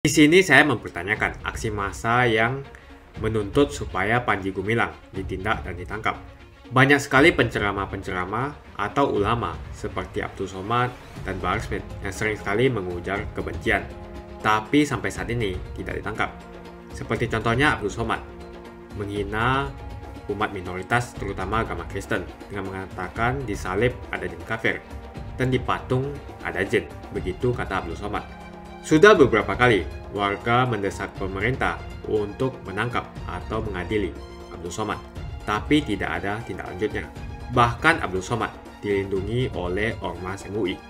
Di sini saya mempertanyakan aksi massa yang menuntut supaya Panji Gumilang ditindak dan ditangkap. Banyak sekali penceramah-penceramah atau ulama seperti Abdul Somad dan Bahar Smith yang sering sekali mengujar kebencian, tapi sampai saat ini tidak ditangkap. Seperti contohnya Abdul Somad, menghina umat minoritas terutama agama Kristen dengan mengatakan di salib ada jin kafir dan di patung ada jin, begitu kata Abdul Somad. Sudah beberapa kali warga mendesak pemerintah untuk menangkap atau mengadili Abdul Somad, tapi tidak ada tindak lanjutnya. Bahkan Abdul Somad dilindungi oleh Ormas MUI.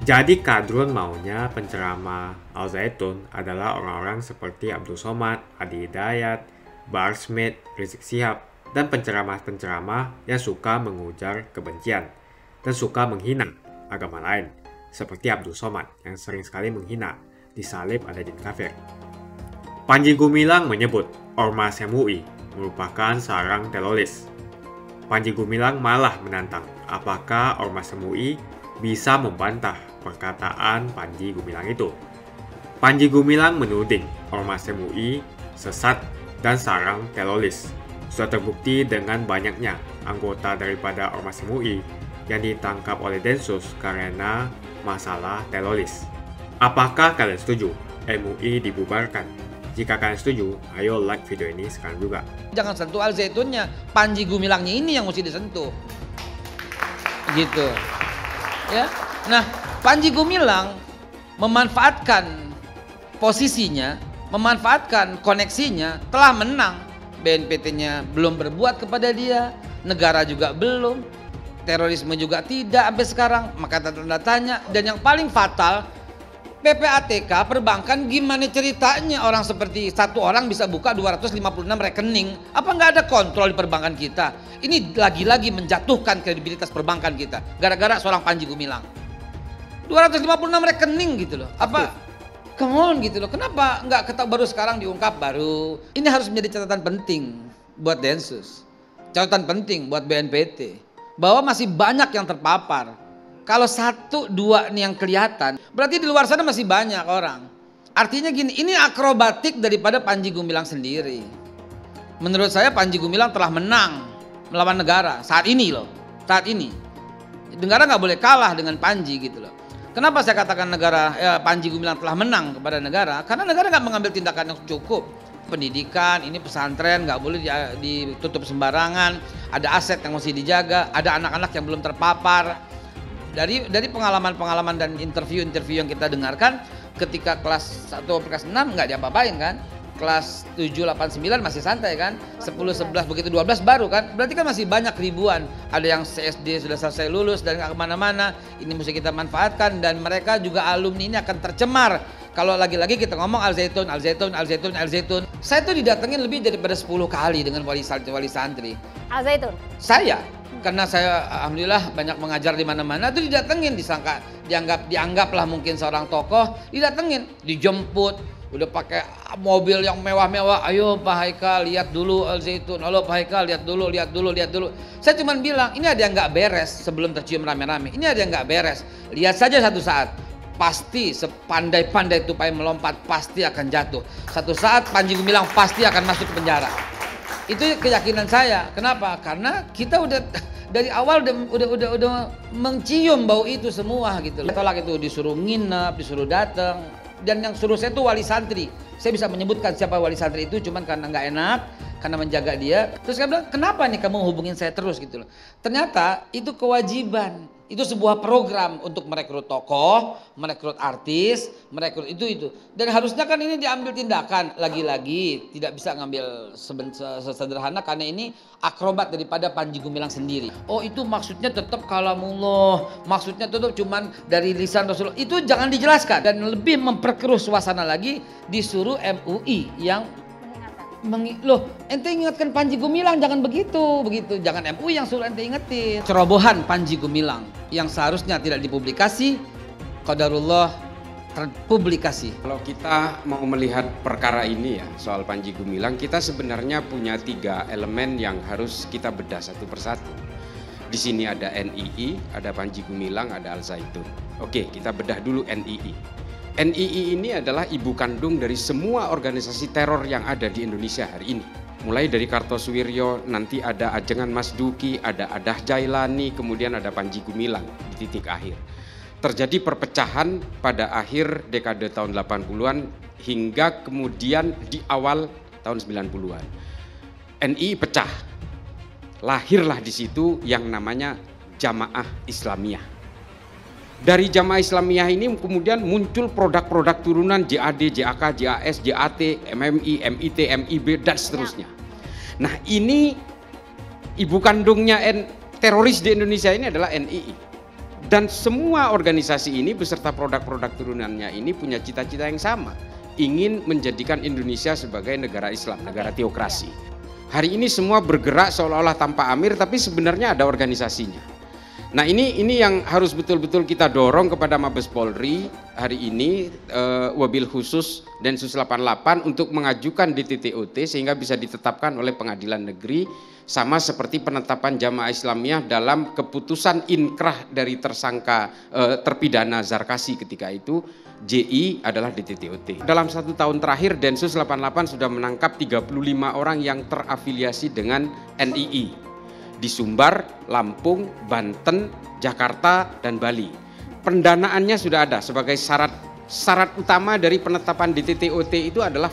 Jadi kadrun maunya penceramah Al Zaitun adalah orang-orang seperti Abdul Somad, Adi Hidayat, Bahar Smith, Rizik Syihab, dan penceramah-penceramah yang suka mengujar kebencian dan suka menghina agama lain, seperti Abdul Somad yang sering sekali menghina di salib ada jin kafir. Panji Gumilang menyebut Ormas MUI merupakan sarang teroris. Panji Gumilang malah menantang apakah Ormas MUI bisa membantah perkataan Panji Gumilang itu. Panji Gumilang menuding Ormas MUI sesat dan sarang teroris. Sudah terbukti dengan banyaknya anggota daripada Ormas MUI yang ditangkap oleh Densus karena masalah teroris. Apakah kalian setuju MUI dibubarkan? Jika kalian setuju, ayo like video ini sekarang juga. Jangan sentuh Al Zaitunnya, Panji Gumilangnya ini yang mesti disentuh. Gitu. Ya. Nah, Panji Gumilang memanfaatkan posisinya, memanfaatkan koneksinya, telah menang. BNPT-nya belum berbuat kepada dia, negara juga belum, terorisme juga tidak sampai sekarang, maka tanda tanya. Dan yang paling fatal, PPATK perbankan gimana ceritanya orang seperti satu orang bisa buka 256 rekening? Apa nggak ada kontrol di perbankan kita? Ini lagi-lagi menjatuhkan kredibilitas perbankan kita gara-gara seorang Panji Gumilang. 256 rekening gitu loh. Apa? Come on gitu loh. Kenapa nggak baru sekarang diungkap baru? Ini harus menjadi catatan penting buat Densus. Catatan penting buat BNPT. Bahwa masih banyak yang terpapar. Kalau satu dua nih yang kelihatan, berarti di luar sana masih banyak orang. Artinya gini, ini akrobatik daripada Panji Gumilang sendiri. Menurut saya Panji Gumilang telah menang melawan negara saat ini loh, saat ini. Negara nggak boleh kalah dengan Panji gitu loh. Kenapa saya katakan Panji Gumilang telah menang kepada negara? Karena negara nggak mengambil tindakan yang cukup. Pendidikan, ini pesantren nggak boleh ditutup sembarangan. Ada aset yang mesti dijaga, ada anak-anak yang belum terpapar. Dari pengalaman-pengalaman dan interview-interview yang kita dengarkan, ketika kelas 1 kelas 6 nggak diapa-apain kan, kelas 7, 8, 9 masih santai kan, 10, 11 begitu 12 baru kan, berarti kan masih banyak ribuan, ada yang CSD sudah selesai lulus dan nggak kemana-mana. Ini mesti kita manfaatkan dan mereka juga alumni ini akan tercemar. Kalau lagi-lagi kita ngomong Al Zaitun, Al Zaitun, Al Zaitun, Al Zaitun, saya tuh didatengin lebih daripada 10 kali dengan wali santri. Al Zaitun? Saya. Karena saya alhamdulillah banyak mengajar di mana-mana, tuh didatengin, disangka dianggap lah mungkin seorang tokoh, didatengin, dijemput, udah pakai mobil yang mewah-mewah. Ayo Pak Haikal lihat dulu Al Zaitun, halo Pak Haikal lihat dulu. Saya cuma bilang ini ada yang nggak beres sebelum tercium rame-rame. Ini ada yang nggak beres. Lihat saja satu saat, pasti sepandai-pandai tupai melompat pasti akan jatuh. Satu saat Panji Gumilang pasti akan masuk ke penjara. Itu keyakinan saya. Kenapa? Karena kita udah dari awal udah mencium bau itu semua gitu. Tolak itu disuruh nginep, disuruh datang, dan yang suruh saya itu wali santri. Saya bisa menyebutkan siapa wali santri itu cuman karena nggak enak, karena menjaga dia. Terus saya bilang, kenapa nih kamu hubungin saya terus gitu loh. Ternyata itu kewajiban. Itu sebuah program untuk merekrut tokoh, merekrut artis, merekrut itu. Dan harusnya kan ini diambil tindakan. Lagi-lagi tidak bisa ngambil sesederhana karena ini akrobat daripada Panji Gumilang sendiri. Oh itu maksudnya tetap kalamullah, maksudnya tetap cuman dari lisan Rasulullah. Itu jangan dijelaskan dan lebih memperkeruh suasana lagi disuruh MUI yang loh, ente ingatkan Panji Gumilang jangan begitu, jangan MUI yang suruh ente ingetin. Cerobohan Panji Gumilang yang seharusnya tidak dipublikasi, qadarullah terpublikasi. Kalau kita mau melihat perkara ini ya, soal Panji Gumilang, kita sebenarnya punya 3 elemen yang harus kita bedah satu persatu. Di sini ada NII, ada Panji Gumilang, ada Al Zaitun. Oke, kita bedah dulu NII. NII ini adalah ibu kandung dari semua organisasi teror yang ada di Indonesia hari ini. Mulai dari Kartosuwiryo, nanti ada Ajengan Mas Duki, ada Adah Jailani, kemudian ada Panji Gumilang di titik akhir. Terjadi perpecahan pada akhir dekade tahun 80-an hingga kemudian di awal tahun 90-an. NII pecah. Lahirlah di situ yang namanya Jamaah Islamiyah. Dari Jamaah Islamiyah ini kemudian muncul produk-produk turunan JAD, JAK, JAS, JAT, MMI, MIT, MIB, dan seterusnya. Nah, ini ibu kandungnya teroris di Indonesia ini adalah NII. Dan semua organisasi ini beserta produk-produk turunannya ini punya cita-cita yang sama. Ingin menjadikan Indonesia sebagai negara Islam, negara teokrasi. Hari ini semua bergerak seolah-olah tanpa amir, tapi sebenarnya ada organisasinya. Nah ini yang harus betul-betul kita dorong kepada Mabes Polri hari ini, wabil khusus Densus 88 untuk mengajukan DTTOT sehingga bisa ditetapkan oleh pengadilan negeri, sama seperti penetapan Jamaah Islamiyah dalam keputusan inkrah dari tersangka terpidana Zarkasi ketika itu. JI adalah DTTOT. Dalam 1 tahun terakhir Densus 88 sudah menangkap 35 orang yang terafiliasi dengan NII. Di Sumbar, Lampung, Banten, Jakarta, dan Bali. Pendanaannya sudah ada sebagai syarat utama dari penetapan DTTOT itu adalah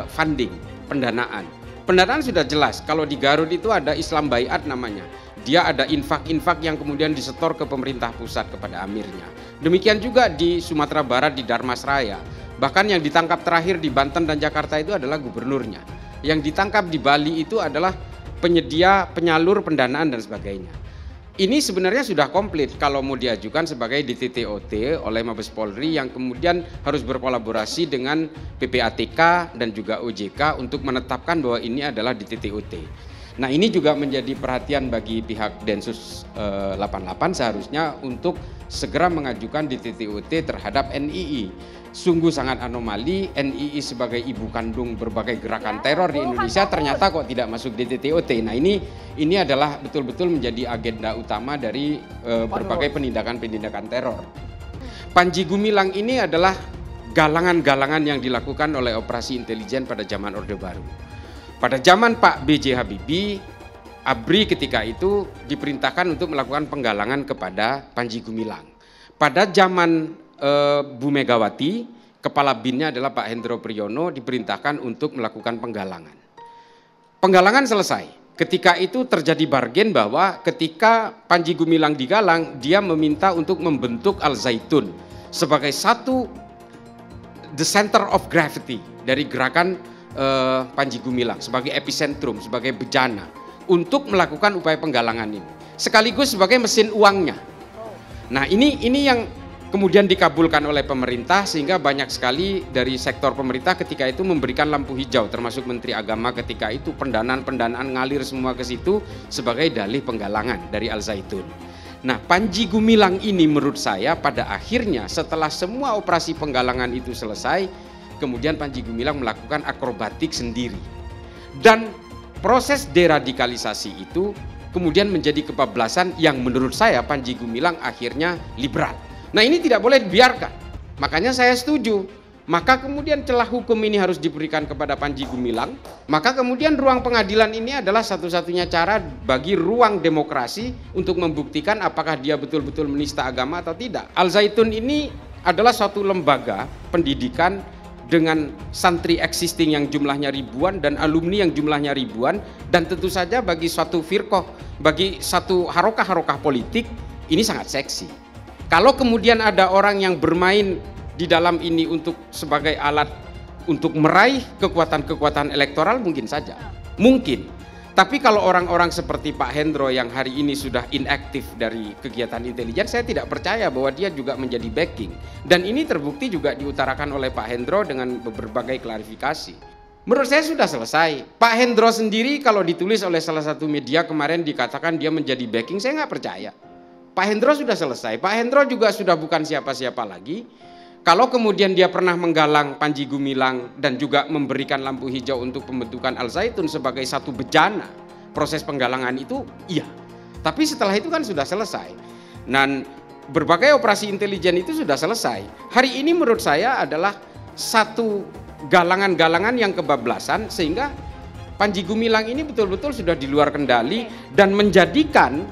funding, pendanaan. Pendanaan sudah jelas, kalau di Garut itu ada Islam Baiat namanya. Dia ada infak-infak yang kemudian disetor ke pemerintah pusat kepada amirnya. Demikian juga di Sumatera Barat di Darmasraya. Bahkan yang ditangkap terakhir di Banten dan Jakarta itu adalah gubernurnya. Yang ditangkap di Bali itu adalah penyedia, penyalur pendanaan dan sebagainya. Ini sebenarnya sudah komplit kalau mau diajukan sebagai DTTOT oleh Mabes Polri yang kemudian harus berkolaborasi dengan PPATK dan juga OJK untuk menetapkan bahwa ini adalah DTTOT. Nah ini juga menjadi perhatian bagi pihak Densus 88 seharusnya untuk segera mengajukan DTTOT terhadap NII. Sungguh sangat anomali, NII sebagai ibu kandung berbagai gerakan teror di Indonesia ternyata kok tidak masuk DTTOT. Nah ini adalah betul-betul menjadi agenda utama dari berbagai penindakan-penindakan teror. Panji Gumilang ini adalah galangan-galangan yang dilakukan oleh operasi intelijen pada zaman Orde Baru. Pada zaman Pak B.J. Habibie, ABRI ketika itu diperintahkan untuk melakukan penggalangan kepada Panji Gumilang. Pada zaman Bu Megawati, kepala BIN-nya adalah Pak Hendro Priyono, diperintahkan untuk melakukan penggalangan. Penggalangan selesai. Ketika itu terjadi bargain bahwa ketika Panji Gumilang digalang, dia meminta untuk membentuk Al Zaitun sebagai satu the center of gravity dari gerakan Panji Gumilang, sebagai epicentrum, sebagai bejana untuk melakukan upaya penggalangan ini. Sekaligus sebagai mesin uangnya. Nah ini yang kemudian dikabulkan oleh pemerintah sehingga banyak sekali dari sektor pemerintah ketika itu memberikan lampu hijau, termasuk Menteri Agama ketika itu, pendanaan ngalir semua ke situ sebagai dalih penggalangan dari Al Zaitun. Nah Panji Gumilang ini menurut saya pada akhirnya setelah semua operasi penggalangan itu selesai, kemudian Panji Gumilang melakukan akrobatik sendiri. Dan proses deradikalisasi itu kemudian menjadi kebablasan yang menurut saya Panji Gumilang akhirnya liberal. Nah ini tidak boleh dibiarkan, makanya saya setuju. Maka kemudian celah hukum ini harus diberikan kepada Panji Gumilang. Maka kemudian ruang pengadilan ini adalah satu-satunya cara bagi ruang demokrasi untuk membuktikan apakah dia betul-betul menista agama atau tidak. Al Zaitun ini adalah suatu lembaga pendidikan dengan santri existing yang jumlahnya ribuan dan alumni yang jumlahnya ribuan. Dan tentu saja bagi suatu firqah, bagi satu harokah-harokah politik ini sangat seksi. Kalau kemudian ada orang yang bermain di dalam ini untuk sebagai alat untuk meraih kekuatan-kekuatan elektoral mungkin saja. Mungkin. Tapi kalau orang-orang seperti Pak Hendro yang hari ini sudah inaktif dari kegiatan intelijen, saya tidak percaya bahwa dia juga menjadi backing. Dan ini terbukti juga diutarakan oleh Pak Hendro dengan berbagai klarifikasi. Menurut saya sudah selesai. Pak Hendro sendiri kalau ditulis oleh salah satu media kemarin dikatakan dia menjadi backing, saya nggak percaya. Pak Hendro sudah selesai. Pak Hendro juga sudah bukan siapa-siapa lagi. Kalau kemudian dia pernah menggalang Panji Gumilang dan juga memberikan lampu hijau untuk pembentukan Al Zaitun sebagai satu bejana proses penggalangan itu, iya. Tapi setelah itu kan sudah selesai. Dan berbagai operasi intelijen itu sudah selesai. Hari ini menurut saya adalah satu galangan-galangan yang kebablasan, sehingga Panji Gumilang ini betul-betul sudah di luar kendali dan menjadikan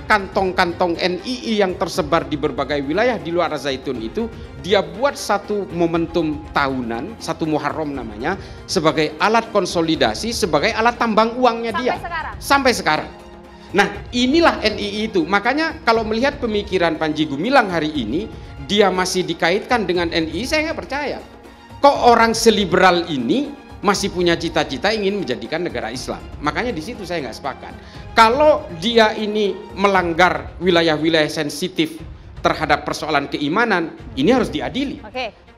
kantong-kantong NII yang tersebar di berbagai wilayah di luar Zaitun itu dia buat satu momentum tahunan, satu Muharram namanya, sebagai alat konsolidasi, sebagai alat tambang uangnya dia sampai sekarang. Nah, inilah NII itu. Makanya kalau melihat pemikiran Panji Gumilang hari ini, dia masih dikaitkan dengan NII, saya nggak percaya. Kok orang seliberal ini masih punya cita-cita ingin menjadikan negara Islam? Makanya di situ saya nggak sepakat. Kalau dia ini melanggar wilayah-wilayah sensitif terhadap persoalan keimanan, ini harus diadili.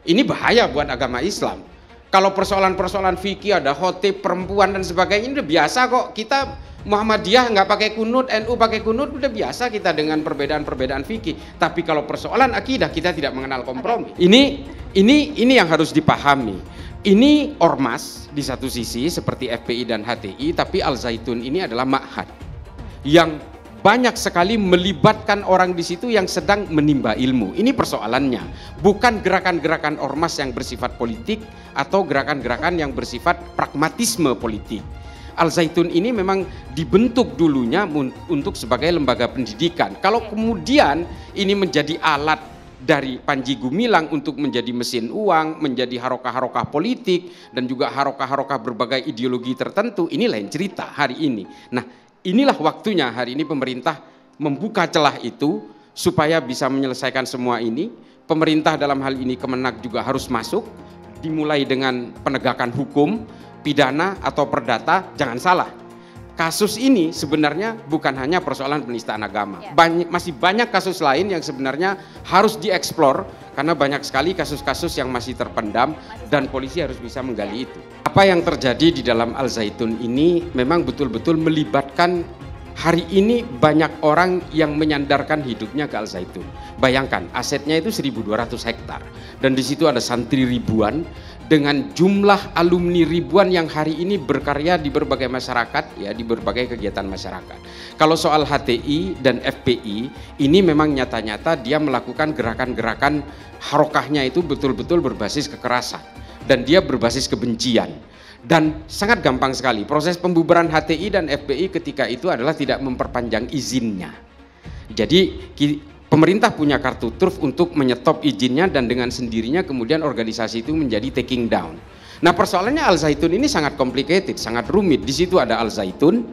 Ini bahaya buat agama Islam. Kalau persoalan-persoalan fikih, ada khotib, perempuan dan sebagainya, ini udah biasa kok. Kita Muhammadiyah nggak pakai kunut, NU pakai kunut, udah biasa kita dengan perbedaan-perbedaan fikih. Tapi kalau persoalan akidah, kita tidak mengenal kompromi. Ini yang harus dipahami. Ini ormas di satu sisi seperti FPI dan HTI, tapi Al Zaitun ini adalah ma'had yang banyak sekali melibatkan orang di situ yang sedang menimba ilmu. Ini persoalannya, bukan gerakan-gerakan ormas yang bersifat politik atau gerakan-gerakan yang bersifat pragmatisme politik. Al Zaitun ini memang dibentuk dulunya untuk sebagai lembaga pendidikan. Kalau kemudian ini menjadi alat dari Panji Gumilang untuk menjadi mesin uang, menjadi harokah-harokah politik, dan juga harokah-harokah berbagai ideologi tertentu, ini lain cerita hari ini. Nah, inilah waktunya hari ini pemerintah membuka celah itu supaya bisa menyelesaikan semua ini. Pemerintah dalam hal ini Kemenak juga harus masuk, dimulai dengan penegakan hukum, pidana atau perdata. Jangan salah, kasus ini sebenarnya bukan hanya persoalan penistaan agama. Masih banyak kasus lain yang sebenarnya harus dieksplor, karena banyak sekali kasus-kasus yang masih terpendam dan polisi harus bisa menggali itu. Apa yang terjadi di dalam Al Zaitun ini memang betul-betul melibatkan hari ini banyak orang yang menyandarkan hidupnya ke Al Zaitun. Bayangkan, asetnya itu 1.200 hektar dan di situ ada santri ribuan dengan jumlah alumni ribuan yang hari ini berkarya di berbagai masyarakat, ya, di berbagai kegiatan masyarakat. Kalau soal HTI dan FPI, ini memang nyata-nyata dia melakukan gerakan-gerakan harokahnya itu betul-betul berbasis kekerasan dan dia berbasis kebencian. Dan sangat gampang sekali, proses pembubaran HTI dan FPI ketika itu adalah tidak memperpanjang izinnya. Jadi pemerintah punya kartu truf untuk menyetop izinnya dan dengan sendirinya kemudian organisasi itu menjadi taking down. Nah, persoalannya Al Zaitun ini sangat complicated, sangat rumit. Di situ ada Al Zaitun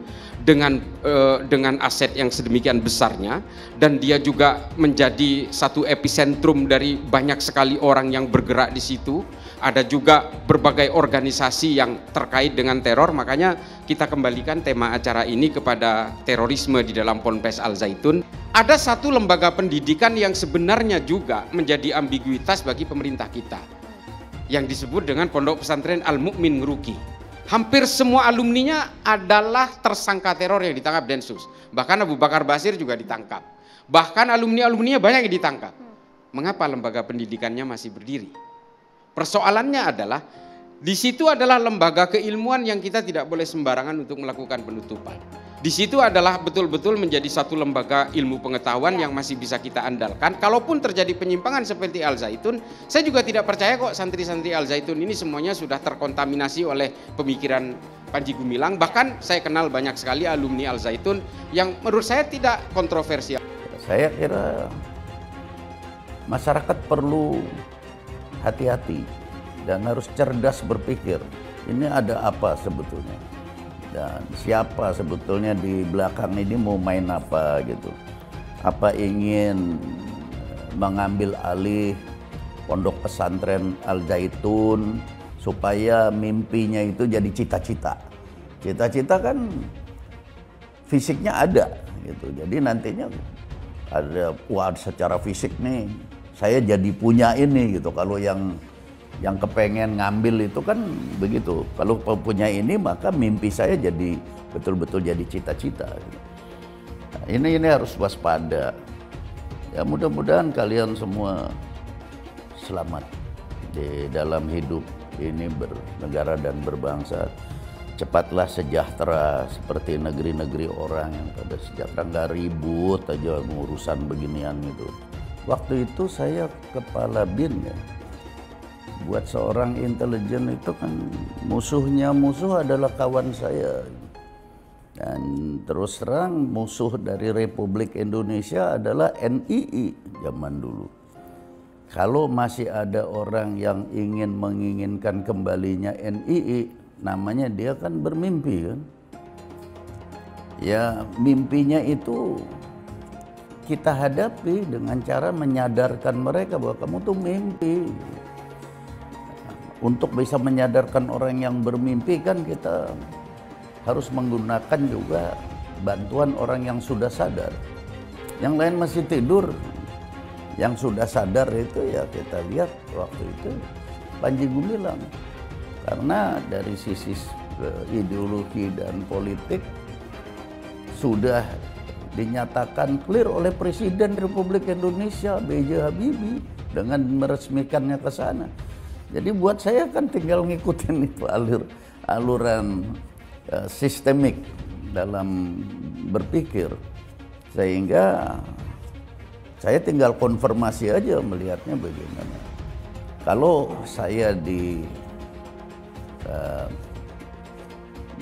dengan aset yang sedemikian besarnya, dan dia juga menjadi satu epicentrum dari banyak sekali orang yang bergerak di situ. Ada juga berbagai organisasi yang terkait dengan teror. Makanya kita kembalikan tema acara ini kepada terorisme di dalam Ponpes Al Zaitun. Ada satu lembaga pendidikan yang sebenarnya juga menjadi ambiguitas bagi pemerintah kita, yang disebut dengan Pondok Pesantren Al Mukmin Ngeruki. Hampir semua alumninya adalah tersangka teror yang ditangkap Densus. Bahkan Abu Bakar Basir juga ditangkap. Bahkan alumni-alumninya banyak yang ditangkap. Mengapa lembaga pendidikannya masih berdiri? Persoalannya adalah di situ adalah lembaga keilmuan yang kita tidak boleh sembarangan untuk melakukan penutupan. Di situ adalah betul-betul menjadi satu lembaga ilmu pengetahuan yang masih bisa kita andalkan. Kalaupun terjadi penyimpangan seperti Al Zaitun, saya juga tidak percaya kok santri-santri Al Zaitun ini semuanya sudah terkontaminasi oleh pemikiran Panji Gumilang. Bahkan saya kenal banyak sekali alumni Al Zaitun yang menurut saya tidak kontroversial. Saya kira masyarakat perlu hati-hati dan harus cerdas berpikir, ini ada apa sebetulnya dan siapa sebetulnya di belakang ini mau main apa gitu. Apa ingin mengambil alih Pondok Pesantren Al Zaitun supaya mimpinya itu jadi cita-cita. Cita-cita kan fisiknya ada gitu, jadi nantinya ada, wah secara fisik nih saya jadi punya ini gitu. Kalau yang kepengen ngambil itu kan begitu. Kalau punya ini maka mimpi saya jadi betul-betul jadi cita-cita. Nah, ini harus waspada. Ya mudah-mudahan kalian semua selamat di dalam hidup ini bernegara dan berbangsa. cepatlah sejahtera seperti negeri-negeri orang yang pada sejahtera, nggak ribut aja urusan beginian itu. Waktu itu saya kepala BIN ya. Buat seorang intelijen itu kan musuhnya musuh adalah kawan saya. Dan terus terang musuh dari Republik Indonesia adalah NII zaman dulu. Kalau masih ada orang yang menginginkan kembalinya NII, namanya dia kan bermimpi kan. Ya mimpinya itu kita hadapi dengan cara menyadarkan mereka bahwa kamu tuh mimpi. Untuk bisa menyadarkan orang yang bermimpi kan kita harus menggunakan juga bantuan orang yang sudah sadar. Yang lain masih tidur. Yang sudah sadar itu ya kita lihat waktu itu Panji Gumilang. Karena dari sisi ideologi dan politik sudah dinyatakan clear oleh Presiden Republik Indonesia B.J. Habibie dengan meresmikannya ke sana. Jadi buat saya kan tinggal ngikutin itu aluran sistemik dalam berpikir. Sehingga saya tinggal konfirmasi aja melihatnya bagaimana. Kalau saya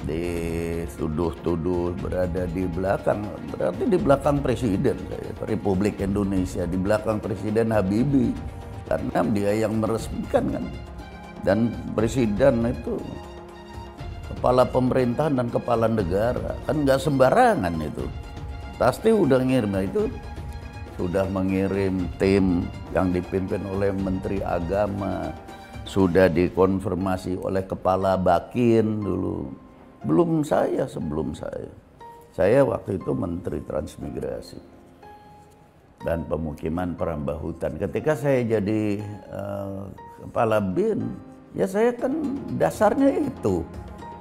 dituduh-tuduh berada di belakang, berarti di belakang Presiden Republik Indonesia, di belakang Presiden Habibie, karena dia yang meresmikan kan. Dan Presiden itu kepala pemerintahan dan kepala negara, kan nggak sembarangan itu. Pasti udah ngirim itu, sudah mengirim tim yang dipimpin oleh Menteri Agama, sudah dikonfirmasi oleh Kepala Bakin dulu. Belum saya, sebelum saya. Saya waktu itu Menteri Transmigrasi dan Pemukiman Perambah Hutan. Ketika saya jadi Kepala BIN, ya saya kan dasarnya itu.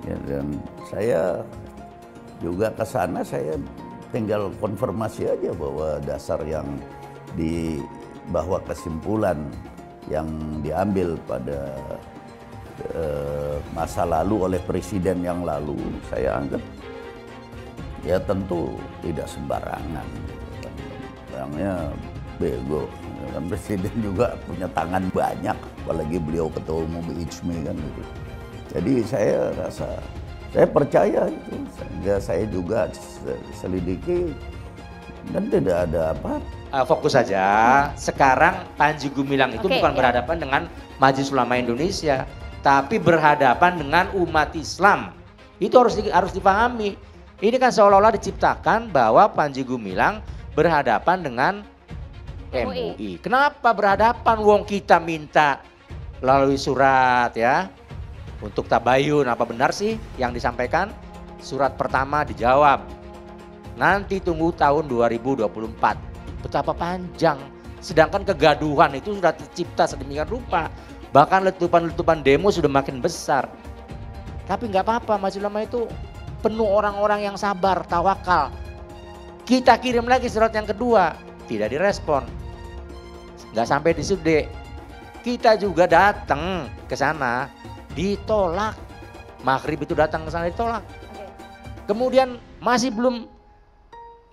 Ya, dan saya juga ke sana, saya tinggal konfirmasi aja bahwa dasar yang bahwa kesimpulan yang diambil pada masa lalu oleh presiden yang lalu, saya anggap ya tentu tidak sembarangan. Orangnya bego, kan presiden juga punya tangan banyak, apalagi beliau ketua umum ICMI kan gitu. Jadi saya rasa, saya percaya itu, sehingga saya juga selidiki dan tidak ada apa. Fokus saja, sekarang Panji Gumilang itu bukan berhadapan dengan Majelis Ulama Indonesia, tapi berhadapan dengan umat Islam. Itu harus dipahami. Ini kan seolah-olah diciptakan bahwa Panji Gumilang berhadapan dengan MUI. Kenapa berhadapan? Wong kita minta melalui surat ya untuk tabayun, apa benar sih yang disampaikan? Surat pertama dijawab. Nanti tunggu tahun 2024. Betapa panjang, sedangkan kegaduhan itu sudah tercipta sedemikian rupa. Bahkan letupan-letupan demo sudah makin besar. Tapi nggak apa-apa, Majelis Ulama itu penuh orang-orang yang sabar, tawakal. Kita kirim lagi surat yang kedua, tidak direspon. Nggak sampai di situ. Kita juga datang ke sana, ditolak. Maghrib itu datang ke sana ditolak. Kemudian masih belum,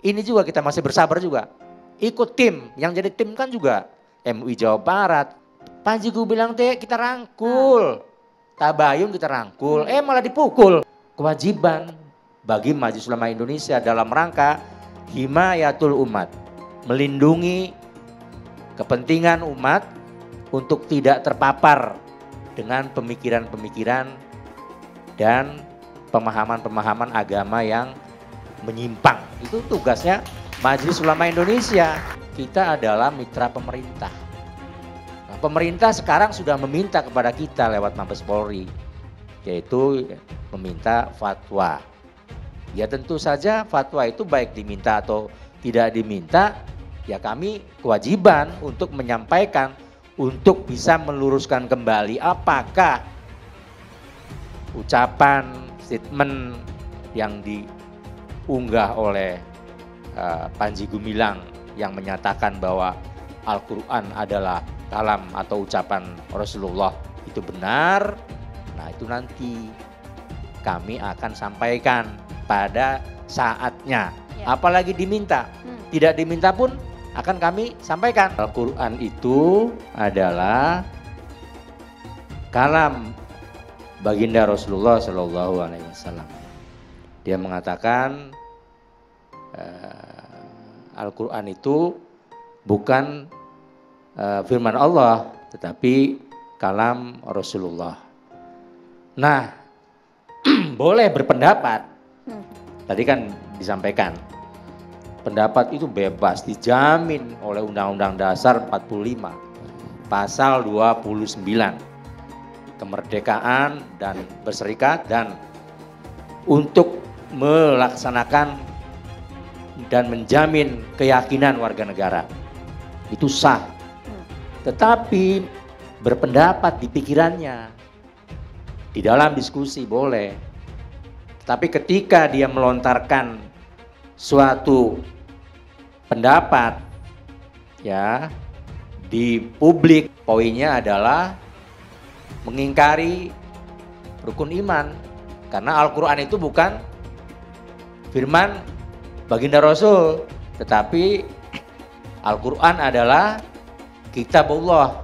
ini juga kita masih bersabar juga. Ikut tim, yang jadi tim kan juga MUI Jawa Barat. Panji Gumilang kita rangkul, tabayun kita rangkul, malah dipukul. Kewajiban bagi Majelis Ulama Indonesia dalam rangka himayatul umat, melindungi kepentingan umat untuk tidak terpapar dengan pemikiran-pemikiran dan pemahaman-pemahaman agama yang menyimpang. Itu tugasnya Majelis Ulama Indonesia. Kita adalah mitra pemerintah. Nah, pemerintah sekarang sudah meminta kepada kita lewat Mabes Polri, yaitu meminta fatwa. Ya tentu saja fatwa itu baik diminta atau tidak diminta, ya kami kewajiban untuk menyampaikan, untuk bisa meluruskan kembali apakah ucapan, statement yang diunggah oleh Panji Gumilang yang menyatakan bahwa Al-Quran adalah kalam atau ucapan Rasulullah itu benar. Nah itu nanti kami akan sampaikan pada saatnya. Ya. Apalagi diminta, tidak diminta pun akan kami sampaikan. Al-Quran itu adalah kalam baginda Rasulullah Shallallahu Alaihi Wasallam. Dia mengatakan Al-Quran itu bukan firman Allah, tetapi kalam Rasulullah. Nah, boleh berpendapat. Tadi kan disampaikan, pendapat itu bebas, dijamin oleh Undang-Undang Dasar 45, pasal 29. Kemerdekaan dan berserikat, dan untuk melaksanakan dan menjamin keyakinan warga negara. Itu sah. Tetapi berpendapat di pikirannya, di dalam diskusi boleh. Tapi ketika dia melontarkan suatu pendapat ya di publik, poinnya adalah mengingkari rukun iman. Karena Al-Quran itu bukan firman baginda Rasul, tetapi Al-Quran adalah kitabullah,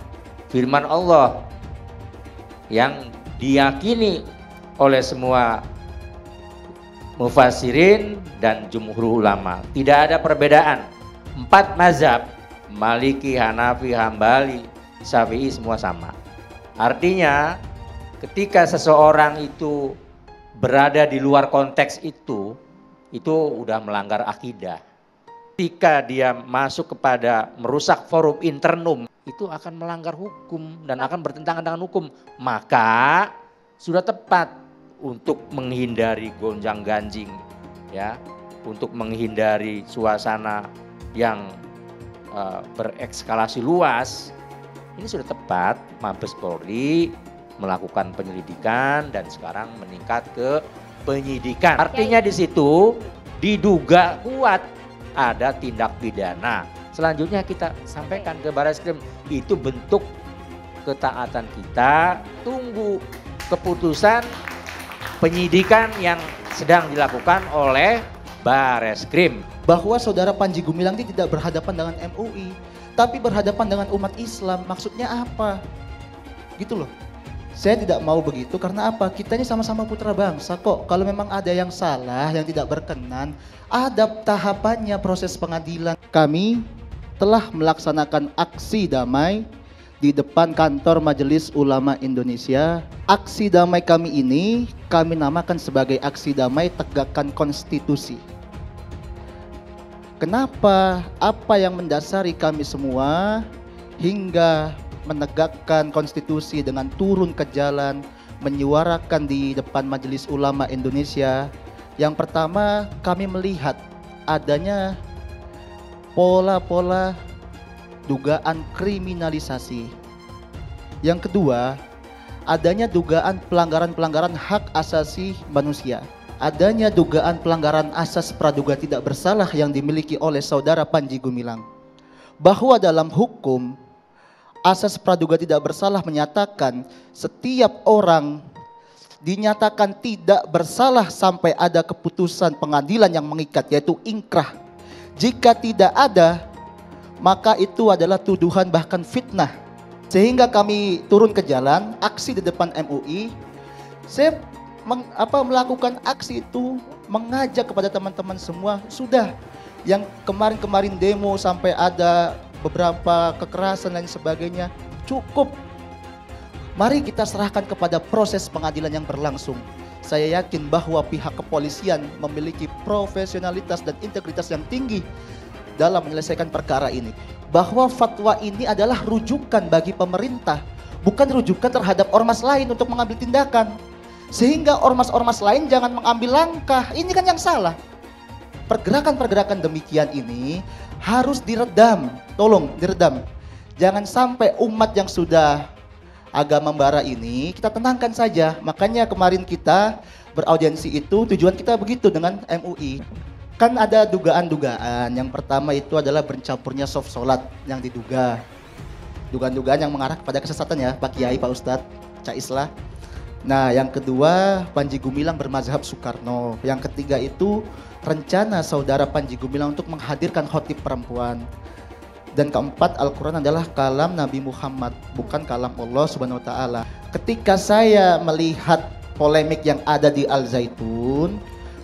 firman Allah yang diyakini oleh semua mufassirin dan jumhur ulama. Tidak ada perbedaan. 4 mazhab, Maliki, Hanafi, Hambali, Syafi'i semua sama. Artinya ketika seseorang itu berada di luar konteks itu udah melanggar akidah. Ketika dia masuk kepada merusak forum internum, itu akan melanggar hukum dan akan bertentangan dengan hukum. Maka sudah tepat untuk menghindari gonjang-ganjing, ya, untuk menghindari suasana yang berekskalasi luas. Ini sudah tepat Mabes Polri melakukan penyelidikan dan sekarang meningkat ke penyidikan. Artinya di situ diduga kuat ada tindak pidana. Selanjutnya kita sampaikan ke Barreskrim, itu bentuk ketaatan kita. Tunggu keputusan penyidikan yang sedang dilakukan oleh Barreskrim. Bahwa saudara Panji Gumilang ini tidak berhadapan dengan MUI, tapi berhadapan dengan umat Islam. Maksudnya apa? Gitu loh. Saya tidak mau begitu karena apa? Kita ini sama-sama putra bangsa kok. Kalau memang ada yang salah, yang tidak berkenan, ada tahapannya proses pengadilan. Kami telah melaksanakan aksi damai di depan kantor Majelis Ulama Indonesia. Aksi damai kami ini kami namakan sebagai aksi damai tegakkan konstitusi. Kenapa? Apa yang mendasari kami semua hingga menegakkan konstitusi dengan turun ke jalan, menyuarakan di depan Majelis Ulama Indonesia? Yang pertama, kami melihat adanya pola-pola dugaan kriminalisasi. Yang kedua, adanya dugaan pelanggaran-pelanggaran hak asasi manusia. Adanya dugaan pelanggaran asas praduga tidak bersalah yang dimiliki oleh saudara Panji Gumilang. Bahwa dalam hukum, asas praduga tidak bersalah menyatakan setiap orang dinyatakan tidak bersalah sampai ada keputusan pengadilan yang mengikat, yaitu ingkrah. Jika tidak ada, maka itu adalah tuduhan bahkan fitnah. Sehingga kami turun ke jalan, aksi di depan MUI. Saya melakukan aksi itu, mengajak kepada teman-teman semua, sudah yang kemarin-kemarin demo sampai ada beberapa kekerasan dan sebagainya, cukup. Mari kita serahkan kepada proses pengadilan yang berlangsung. Saya yakin bahwa pihak kepolisian memiliki profesionalitas dan integritas yang tinggi dalam menyelesaikan perkara ini. Bahwa fatwa ini adalah rujukan bagi pemerintah, bukan rujukan terhadap ormas lain untuk mengambil tindakan. Sehingga ormas-ormas lain jangan mengambil langkah, ini kan yang salah. Pergerakan-pergerakan demikian ini harus diredam, tolong diredam. Jangan sampai umat yang sudah agama bara ini kita tenangkan saja. Makanya kemarin kita beraudiensi itu tujuan kita begitu dengan MUI. Kan ada dugaan-dugaan. Yang pertama itu adalah bercampurnya soft sholat yang diduga. Dugaan-dugaan yang mengarah kepada kesesatan ya Pak Kiai, Pak Ustadz, Cak Islah. Nah, yang kedua, Panji Gumilang bermazhab Soekarno. Yang ketiga itu rencana saudara Panji Gumilang untuk menghadirkan khotib perempuan. Dan keempat, Al-Quran adalah kalam Nabi Muhammad, bukan kalam Allah Subhanahu wa Ta'ala. Ketika saya melihat polemik yang ada di Al-Zaitun,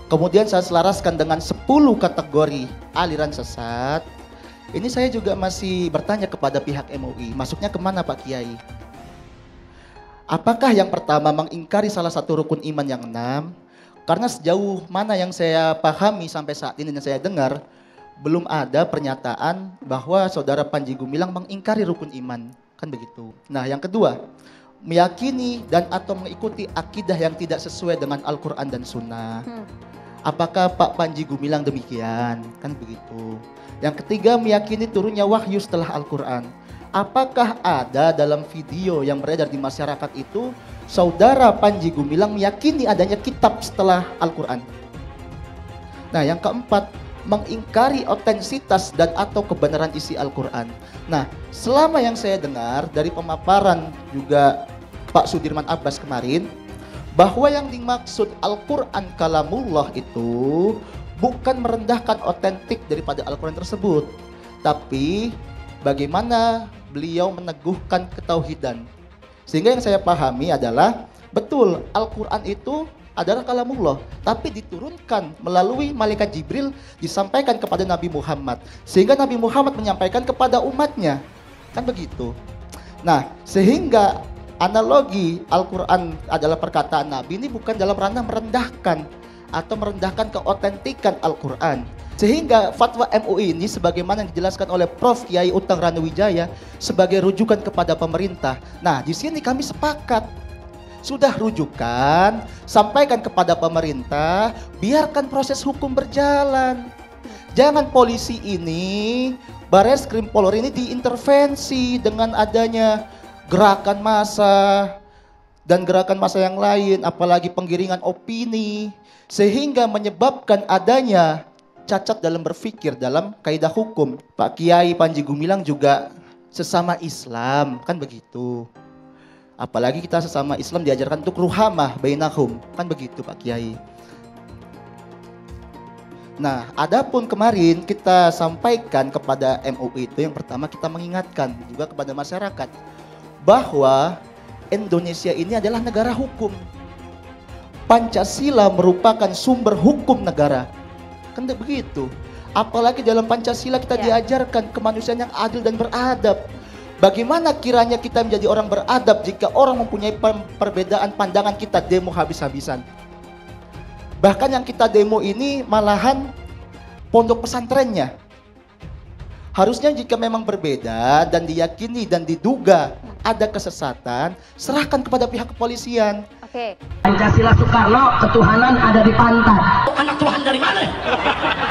kemudian saya selaraskan dengan 10 kategori aliran sesat, ini saya juga masih bertanya kepada pihak MUI, masuknya kemana Pak Kiai? Apakah yang pertama mengingkari salah satu rukun iman yang 6? Karena sejauh mana yang saya pahami sampai saat ini dan saya dengar, belum ada pernyataan bahwa saudara Panji Gumilang mengingkari rukun iman, kan begitu. Nah, yang kedua, meyakini dan atau mengikuti akidah yang tidak sesuai dengan Al-Quran dan Sunnah. Apakah Pak Panji Gumilang demikian? Kan begitu. Yang ketiga, meyakini turunnya wahyu setelah Al-Quran. Apakah ada dalam video yang beredar di masyarakat itu saudara Panji Gumilang meyakini adanya kitab setelah Al-Quran? Nah, yang keempat, mengingkari otensitas dan atau kebenaran isi Al-Quran. Nah, selama yang saya dengar dari pemaparan juga Pak Sudirman Abbas kemarin, bahwa yang dimaksud Al-Quran kalamullah itu bukan merendahkan otentik daripada Al-Quran tersebut, tapi bagaimana beliau meneguhkan ketauhidan. Sehingga yang saya pahami adalah betul Al-Quran itu adalah kalamullah, tapi diturunkan melalui malaikat Jibril, disampaikan kepada Nabi Muhammad, sehingga Nabi Muhammad menyampaikan kepada umatnya, kan begitu. Nah, sehingga analogi Al-Quran adalah perkataan Nabi ini bukan dalam ranah merendahkan atau merendahkan keotentikan Al-Quran. Sehingga fatwa MUI ini sebagaimana yang dijelaskan oleh Prof. Kiai Utang Ranuwijaya sebagai rujukan kepada pemerintah. Nah, di sini kami sepakat. Sudah rujukan, sampaikan kepada pemerintah, biarkan proses hukum berjalan. Jangan polisi ini, Bareskrim Polri ini diintervensi dengan adanya gerakan massa dan gerakan massa yang lain, apalagi penggiringan opini, sehingga menyebabkan adanya cacat dalam berpikir dalam kaidah hukum. Pak Kiai Panji Gumilang juga sesama Islam, kan begitu. Apalagi kita sesama Islam diajarkan untuk ruhamah bainahum, kan begitu Pak Kiai. Nah, adapun kemarin kita sampaikan kepada MUI itu, yang pertama kita mengingatkan juga kepada masyarakat bahwa Indonesia ini adalah negara hukum. Pancasila merupakan sumber hukum negara. Kan begitu. Apalagi dalam Pancasila kita diajarkan kemanusiaan yang adil dan beradab. Bagaimana kiranya kita menjadi orang beradab jika orang mempunyai perbedaan pandangan, kita demo habis-habisan. Bahkan yang kita demo ini malahan pondok pesantrennya. Harusnya jika memang berbeda dan diyakini dan diduga ada kesesatan, serahkan kepada pihak kepolisian. Oke. Pancasila Soekarno, ketuhanan ada di pantat. Anak Tuhan dari mana?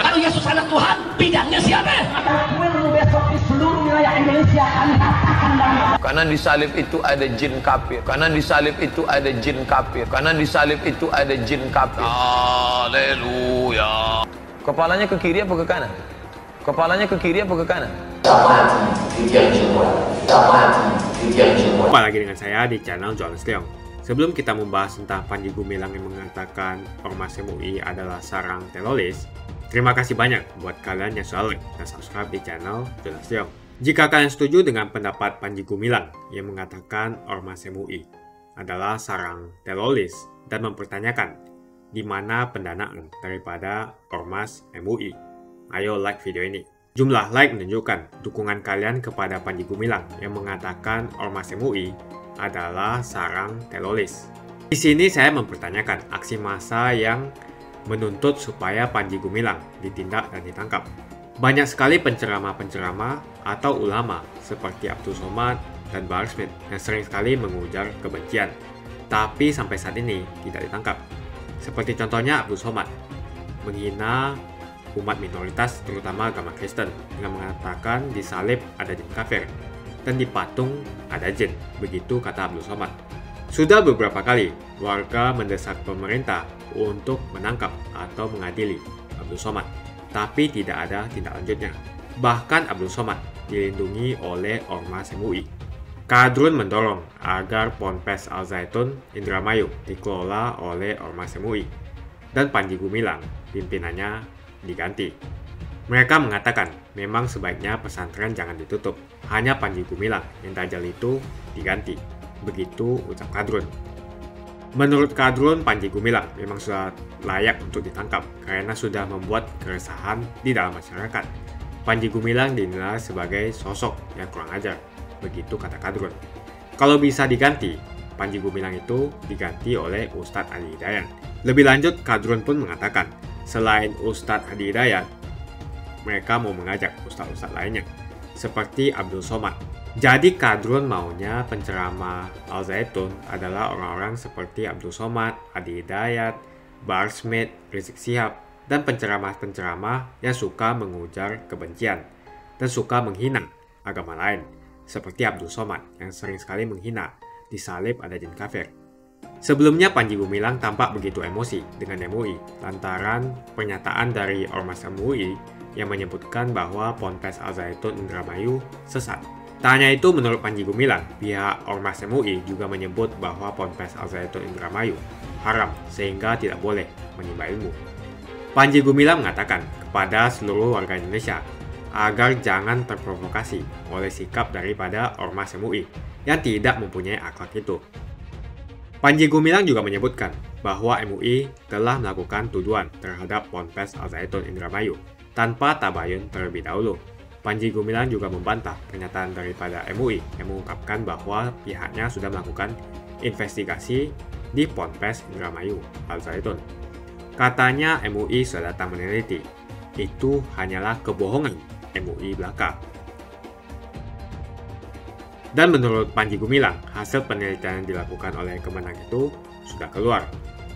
Kalau Yesus anak Tuhan, bidangnya siapa? Besok di seluruh wilayah Indonesia kami katakan dalam. Karena di salib itu ada jin kafir. Karena di salib itu ada jin kafir. Karena di salib itu ada jin kafir. Haleluya. Kepalanya ke kiri apa ke kanan? Kepalanya ke kiri apa ke kanan? Jumpa lagi dengan saya di channel Jonas Leong. Sebelum kita membahas tentang Panji Gumilang yang mengatakan Ormas MUI adalah sarang teroris, terima kasih banyak buat kalian yang sudah like dan subscribe di channel Jonas Leong. Jika kalian setuju dengan pendapat Panji Gumilang yang mengatakan Ormas MUI adalah sarang teroris dan mempertanyakan di mana pendanaan daripada Ormas MUI, ayo like video ini. Jumlah like menunjukkan dukungan kalian kepada Panji Gumilang yang mengatakan Ormas MUI adalah sarang teroris. Di sini saya mempertanyakan aksi massa yang menuntut supaya Panji Gumilang ditindak dan ditangkap. Banyak sekali penceramah-penceramah atau ulama seperti Abdul Somad dan Bahar Smith yang sering sekali mengujar kebencian, tapi sampai saat ini tidak ditangkap. Seperti contohnya Abdul Somad menghina umat minoritas terutama agama Kristen dengan mengatakan di salib ada jin kafir dan di patung ada jin, begitu kata Abdul Somad. Sudah beberapa kali warga mendesak pemerintah untuk menangkap atau mengadili Abdul Somad, tapi tidak ada tindak lanjutnya. Bahkan Abdul Somad dilindungi oleh Ormas MUI. Kadrun mendorong agar Ponpes Al Zaitun Indramayu dikelola oleh Ormas MUI dan Panji Gumilang, pimpinannya, diganti. Mereka mengatakan memang sebaiknya pesantren jangan ditutup, hanya Panji Gumilang yang dajal itu diganti. Begitu ucap Kadrun. Menurut Kadrun, Panji Gumilang memang sudah layak untuk ditangkap karena sudah membuat keresahan di dalam masyarakat. Panji Gumilang dinilai sebagai sosok yang kurang ajar. Begitu kata Kadrun. Kalau bisa diganti, Panji Gumilang itu diganti oleh Ustadz Adi Hidayat. Lebih lanjut, Kadrun pun mengatakan, selain Ustadz Adi Hidayat, mereka mau mengajak ustadz-ustadz lainnya, seperti Abdul Somad. Jadi Kadrun maunya penceramah Al Zaitun adalah orang-orang seperti Abdul Somad, Adi Hidayat, Bahar Smith, Rizik Syihab, dan penceramah-penceramah yang suka mengujar kebencian dan suka menghina agama lain, seperti Abdul Somad yang sering sekali menghina di salib ada jin kafir. Sebelumnya Panji Gumilang tampak begitu emosi dengan MUI lantaran pernyataan dari Ormas MUI yang menyebutkan bahwa Ponpes Al Zaitun Indramayu sesat. Tak hanya itu, menurut Panji Gumilang, pihak Ormas MUI juga menyebut bahwa Ponpes Al Zaitun Indramayu haram sehingga tidak boleh menimba ilmu. Panji Gumilang mengatakan kepada seluruh warga Indonesia agar jangan terprovokasi oleh sikap daripada Ormas MUI yang tidak mempunyai akhlak itu. Panji Gumilang juga menyebutkan bahwa MUI telah melakukan tuduhan terhadap Ponpes Al Zaitun Indramayu tanpa tabayun terlebih dahulu. Panji Gumilang juga membantah pernyataan daripada MUI yang mengungkapkan bahwa pihaknya sudah melakukan investigasi di Ponpes Indramayu Al Zaitun. Katanya MUI sudah datang meneliti. Itu hanyalah kebohongan MUI belaka. Dan menurut Panji Gumilang, hasil penelitian yang dilakukan oleh Kemenang itu sudah keluar.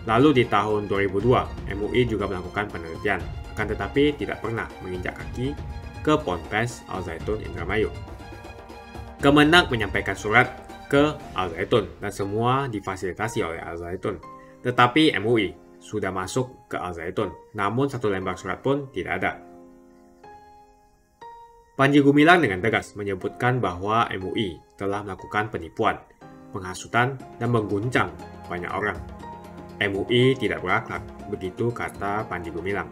Lalu di tahun 2002, MUI juga melakukan penelitian, akan tetapi tidak pernah menginjak kaki ke Ponpes Al Zaitun Indramayu. Kemenang menyampaikan surat ke Al Zaitun dan semua difasilitasi oleh Al Zaitun. Tetapi MUI sudah masuk ke Al Zaitun, namun satu lembar surat pun tidak ada. Panji Gumilang dengan tegas menyebutkan bahwa MUI telah melakukan penipuan, penghasutan, dan mengguncang banyak orang. MUI tidak berakhlak, begitu kata Panji Gumilang.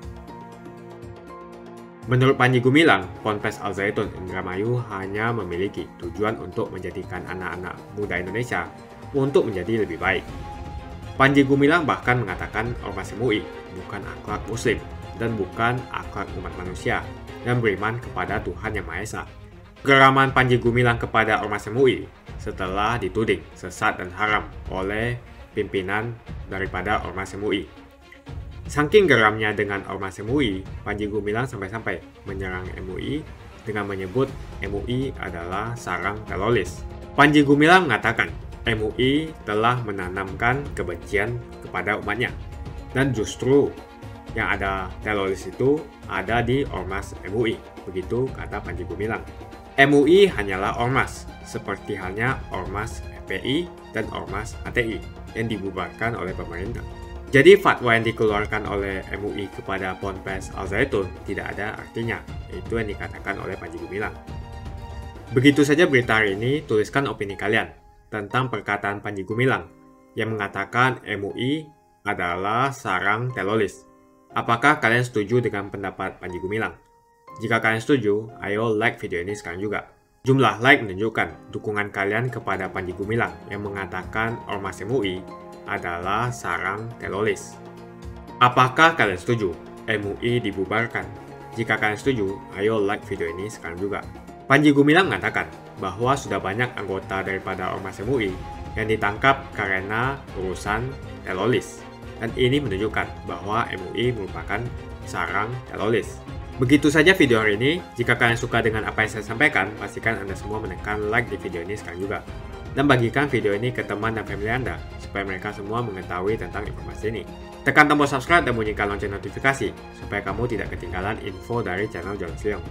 Menurut Panji Gumilang, Ponpes Al Zaitun Indramayu hanya memiliki tujuan untuk menjadikan anak-anak muda Indonesia untuk menjadi lebih baik. Panji Gumilang bahkan mengatakan Ormas MUI bukan akhlak Muslim dan bukan akhlak umat manusia yang beriman kepada Tuhan Yang Maha Esa. Geraman Panji Gumilang kepada Ormas MUI setelah dituding sesat dan haram oleh pimpinan daripada Ormas MUI. Saking geramnya dengan Ormas MUI, Panji Gumilang sampai-sampai menyerang MUI dengan menyebut MUI adalah sarang teroris. Panji Gumilang mengatakan MUI telah menanamkan kebencian kepada umatnya, dan justru yang ada teroris itu ada di Ormas MUI, begitu kata Panji Gumilang. MUI hanyalah ormas, seperti halnya Ormas FPI dan Ormas HTI yang dibubarkan oleh pemerintah. Jadi fatwa yang dikeluarkan oleh MUI kepada Ponpes Al Zaitun tidak ada artinya. Itu yang dikatakan oleh Panji Gumilang. Begitu saja berita hari ini, tuliskan opini kalian tentang perkataan Panji Gumilang yang mengatakan MUI adalah sarang teroris. Apakah kalian setuju dengan pendapat Panji Gumilang? Jika kalian setuju, ayo like video ini sekarang juga. Jumlah like menunjukkan dukungan kalian kepada Panji Gumilang yang mengatakan Ormas MUI adalah sarang teroris. Apakah kalian setuju MUI dibubarkan? Jika kalian setuju, ayo like video ini sekarang juga. Panji Gumilang mengatakan bahwa sudah banyak anggota daripada Ormas MUI yang ditangkap karena urusan teroris. Dan ini menunjukkan bahwa MUI merupakan sarang teroris. Begitu saja video hari ini. Jika kalian suka dengan apa yang saya sampaikan, pastikan Anda semua menekan like di video ini sekarang juga. Dan bagikan video ini ke teman dan family Anda, supaya mereka semua mengetahui tentang informasi ini. Tekan tombol subscribe dan bunyikan lonceng notifikasi, supaya kamu tidak ketinggalan info dari channel John Siliong.